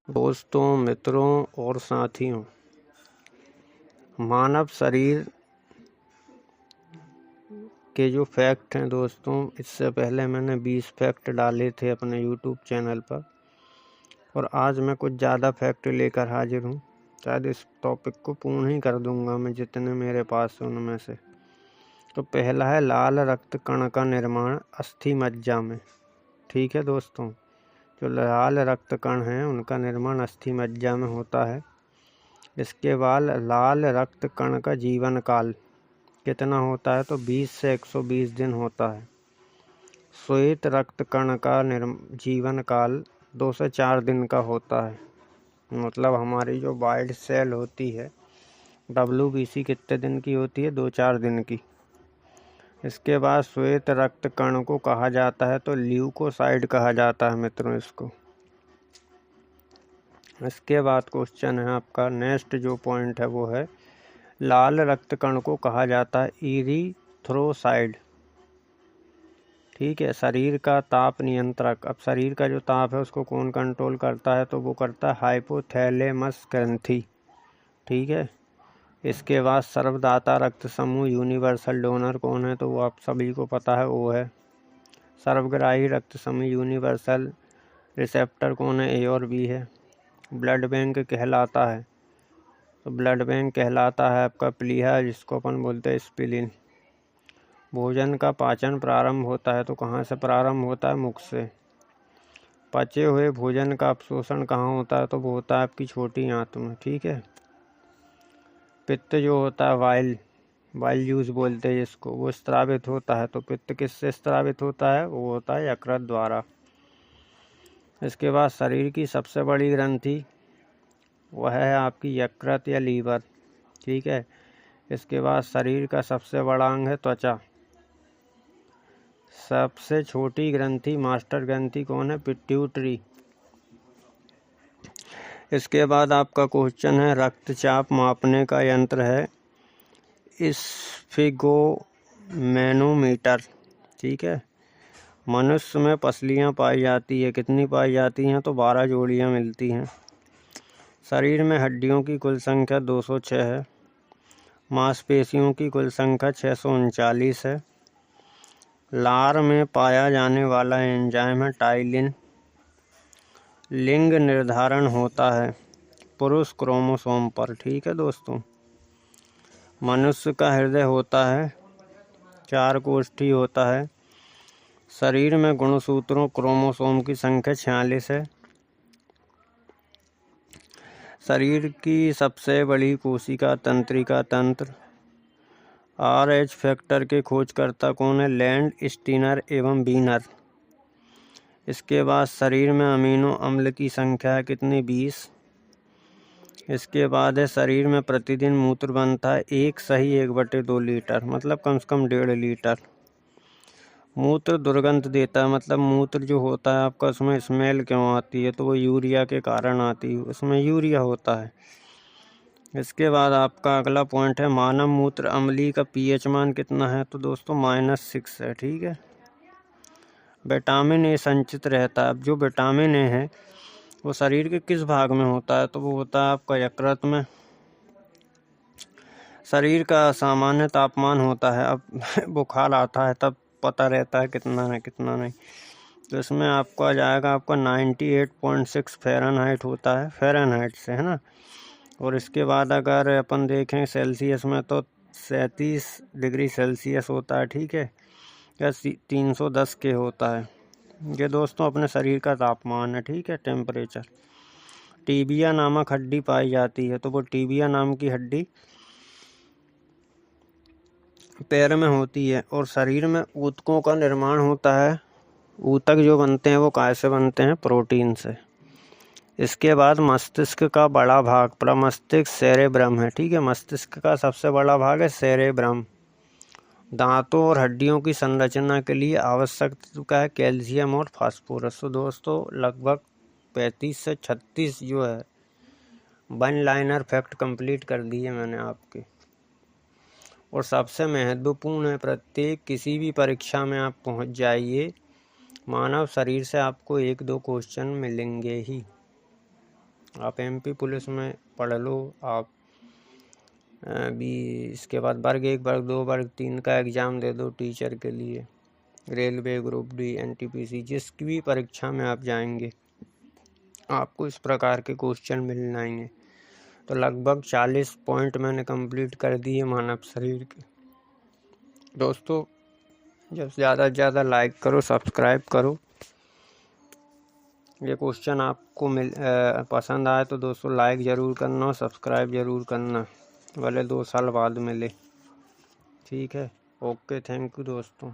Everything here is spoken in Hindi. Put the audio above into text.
दोस्तों, मित्रों और साथियों, मानव शरीर के जो फैक्ट हैं दोस्तों, इससे पहले मैंने 20 फैक्ट डाले थे अपने यूट्यूब चैनल पर और आज मैं कुछ ज़्यादा फैक्ट लेकर हाजिर हूँ। शायद इस टॉपिक को पूर्ण ही कर दूंगा मैं जितने मेरे पास हैं उनमें से। तो पहला है लाल रक्त कण का निर्माण अस्थि मज्जा में। ठीक है दोस्तों, जो लाल रक्त कण हैं उनका निर्माण अस्थि मज्जा में होता है। इसके बाद लाल रक्त कण का जीवन काल कितना होता है? तो 20 से 120 दिन होता है। श्वेत रक्त कण का जीवन काल 2 से 4 दिन का होता है। मतलब हमारी जो वाइट सेल होती है WBC कितने दिन की होती है? 2-4 दिन की। इसके बाद श्वेत रक्त कण को कहा जाता है तो ल्यूकोसाइड कहा जाता है मित्रों इसको। इसके बाद क्वेश्चन है आपका नेक्स्ट जो पॉइंट है वो है लाल रक्त कण को कहा जाता है इरिथ्रोसाइड। ठीक है, शरीर का ताप नियंत्रक। अब शरीर का जो ताप है उसको कौन कंट्रोल करता है? तो वो करता है हाइपोथैलेमस ग्रंथि। ठीक है, इसके बाद सर्वदाता रक्त समूह यूनिवर्सल डोनर कौन है? तो वो आप सभी को पता है, वो है सर्वग्राही रक्त समूह यूनिवर्सल रिसेप्टर कौन है? A और B है। ब्लड बैंक कहलाता है तो ब्लड बैंक कहलाता है आपका प्लीहा, जिसको अपन बोलते हैं स्प्लीन। भोजन का पाचन प्रारंभ होता है तो कहाँ से प्रारंभ होता है? मुख से। पचे हुए भोजन का अवशोषण कहाँ होता है? तो वो होता है आपकी छोटी आंत में। ठीक है, पित्त जो होता है वाइल जूस बोलते हैं जिसको, वो स्त्रावित होता है। तो पित्त किससे स्त्रावित होता है? वो होता है यकृत द्वारा। इसके बाद शरीर की सबसे बड़ी ग्रंथि वह है आपकी यकृत या लीवर। ठीक है, इसके बाद शरीर का सबसे बड़ा अंग है त्वचा। सबसे छोटी ग्रंथि मास्टर ग्रंथि कौन है? पिट्यूटरी। इसके बाद आपका क्वेश्चन है रक्तचाप मापने का यंत्र है स्फिगोमेनोमीटर। ठीक है, मनुष्य में पसलियाँ पाई जाती है। कितनी पाई जाती हैं? तो 12 जोड़ियाँ मिलती हैं। शरीर में हड्डियों की कुल संख्या 206 है। मांसपेशियों की कुल संख्या 639 है। लार में पाया जाने वाला एंजाइम है टाइलिन। लिंग निर्धारण होता है पुरुष क्रोमोसोम पर। ठीक है दोस्तों, मनुष्य का हृदय होता है 4 कोष्ठी होता है। शरीर में गुणसूत्रों क्रोमोसोम की संख्या 46 है। शरीर की सबसे बड़ी कोशिका तंत्रिका तंत्र। RH फैक्टर के खोजकर्ता कौन है? लैंड स्टीनर एवं बीनर। इसके बाद शरीर में अमीनो अम्ल की संख्या है कितनी? 20। इसके बाद है शरीर में प्रतिदिन मूत्र बनता है 1/2 लीटर, मतलब कम से कम 1.5 लीटर। मूत्र दुर्गंध देता है, मतलब मूत्र जो होता है आपका उसमें स्मेल क्यों आती है? तो वो यूरिया के कारण आती है, उसमें यूरिया होता है। इसके बाद आपका अगला पॉइंट है मानव मूत्र अम्लीय का pH मान कितना है? तो दोस्तों -6 है। ठीक है, विटामिन ए संचित रहता है। अब जो विटामिन ए है वो शरीर के किस भाग में होता है? तो वो होता है आपका यकृत में। शरीर का सामान्य तापमान होता है, अब बुखार आता है तब पता रहता है कितना है कितना नहीं। तो इसमें आपको आ जाएगा आपका 98.6 फ़ारेनहाइट होता है, फ़ारेनहाइट से, है ना। और इसके बाद अगर अपन देखें सेल्सियस में तो 37 डिग्री सेल्सियस होता है। ठीक है, या 310 के होता है। ये दोस्तों अपने शरीर का तापमान है। ठीक है, टेम्परेचर। टीबिया नामक हड्डी पाई जाती है तो वो टीबिया नाम की हड्डी पैर में होती है। और शरीर में ऊतकों का निर्माण होता है। ऊतक जो बनते हैं वो कैसे बनते हैं? प्रोटीन से। इसके बाद मस्तिष्क का बड़ा भाग प्रमस्तिष्क सेरेब्रम है। ठीक है, मस्तिष्क का सबसे बड़ा भाग है सेरेब्रम। दांतों और हड्डियों की संरचना के लिए आवश्यक का है कैल्शियम और फास्फोरस। तो दोस्तों लगभग 35 से 36 जो है 1 लाइनर फैक्ट कंप्लीट कर दिए मैंने आपके। और सबसे महत्वपूर्ण है, प्रत्येक किसी भी परीक्षा में आप पहुंच जाइए, मानव शरीर से आपको 1-2 क्वेश्चन मिलेंगे ही। आप MP पुलिस में पढ़ लो। आप भी इसके बाद वर्ग 1, वर्ग 2, वर्ग 3 का एग्ज़ाम दे दो टीचर के लिए। रेलवे, ग्रुप डी, NTPC, जिस भी परीक्षा में आप जाएंगे आपको इस प्रकार के क्वेश्चन मिल जाएंगे। तो लगभग 40 पॉइंट मैंने कंप्लीट कर दिए मानव शरीर के। दोस्तों जब ज़्यादा से ज़्यादा लाइक करो, सब्सक्राइब करो। ये क्वेश्चन आपको पसंद आए तो दोस्तों लाइक ज़रूर करना और सब्सक्राइब ज़रूर करना, भले 2 साल बाद मिले। ठीक है, ओके, थैंक यू दोस्तों।